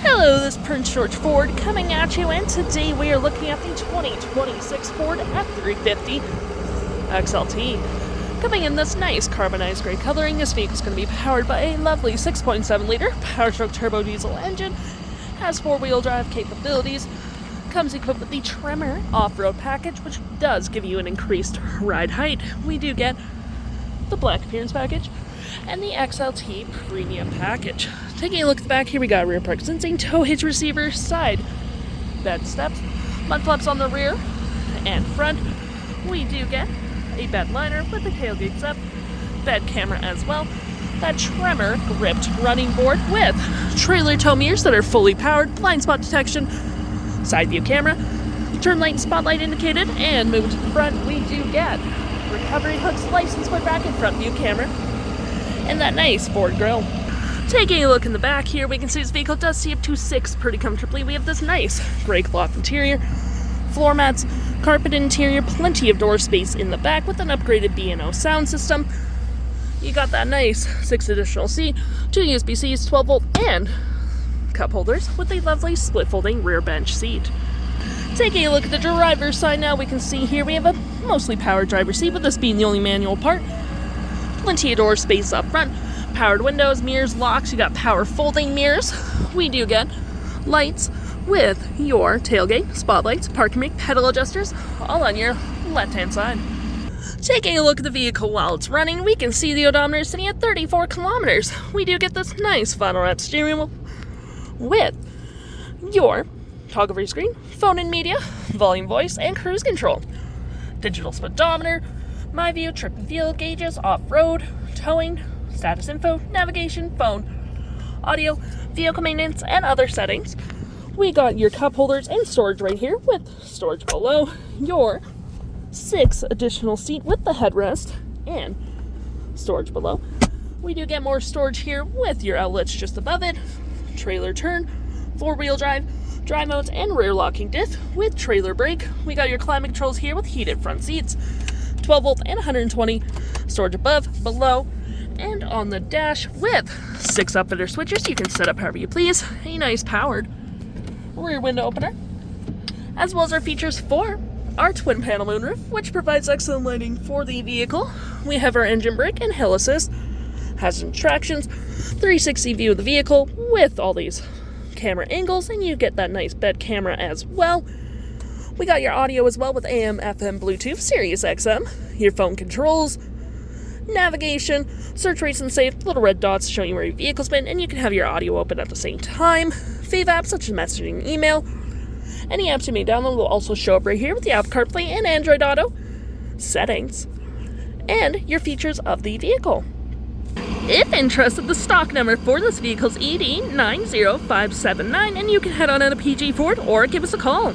Hello, this is Prince George Ford coming at you, and today we are looking at the 2026 Ford F-350 XLT. Coming in this nice carbonized gray coloring, this vehicle is going to be powered by a lovely 6.7-liter PowerScope turbo diesel engine, has four-wheel drive capabilities, comes equipped with the Tremor off-road package, which does give you an increased ride height. We do get the black appearance package and the XLT Premium Package. Taking a look at the back here, we got rear park sensing, tow hitch receiver, side bed steps, mud flaps on the rear and front. We do get a Bedliner with the tailgate step, bed camera as well, that Tremor gripped running board with trailer tow mirrors that are fully powered, blind spot detection, side view camera, turn light and spotlight indicated, and moving to the front, we do get recovery hooks, license plate back and front view camera, and that nice Ford grille. Taking a look in the back here, we can see this vehicle does see up to 6 pretty comfortably. We have this nice gray cloth interior, floor mats, carpet interior, plenty of door space in the back with an upgraded B&O sound system. You got that nice 6 additional seat, 2 USB-Cs, 12 volt, and cup holders with a lovely split folding rear bench seat. Taking a look at the driver's side now, we can see here we have a mostly powered driver's seat, with this being the only manual part. Plenty of door space up front, powered windows, mirrors, locks, you got power folding mirrors. We do get lights with your tailgate, spotlights, parking brake, pedal adjusters, all on your left-hand side. Taking a look at the vehicle while it's running, we can see the odometer sitting at 34 kilometers. We do get this nice vinyl wrap steering wheel with your toggle-free screen, phone and media, volume, voice, and cruise control. Digital speedometer, my view, trip and fuel gauges, off-road, towing, status info, navigation, phone, audio, vehicle maintenance, and other settings. We got your cup holders and storage right here with storage below, your 6 additional seat with the headrest and storage below. We do get more storage here with your outlets just above it, trailer turn, 4-wheel drive, drive modes, and rear locking disc with trailer brake. We got your climate controls here with heated front seats, 12 volt and 120 storage above, below, and on the dash with 6 Upfitter switches. You can set up however you please. A nice powered rear window opener, as well as our features for our twin panel moonroof, which provides excellent lighting for the vehicle. We have our engine brake and hill assist, hazard tractions, 360 view of the vehicle with all these camera angles, and you get that nice bed camera as well. We got your audio as well with AM, FM, Bluetooth, SiriusXM, your phone controls, navigation, search, race, and save, little red dots showing you where your vehicle's been, and you can have your audio open at the same time. Fave apps such as messaging and email. Any apps you may download will also show up right here with the Apple CarPlay and Android Auto, settings, and your features of the vehicle. If interested, the stock number for this vehicle is ED90579, and you can head on out to PG Ford or give us a call.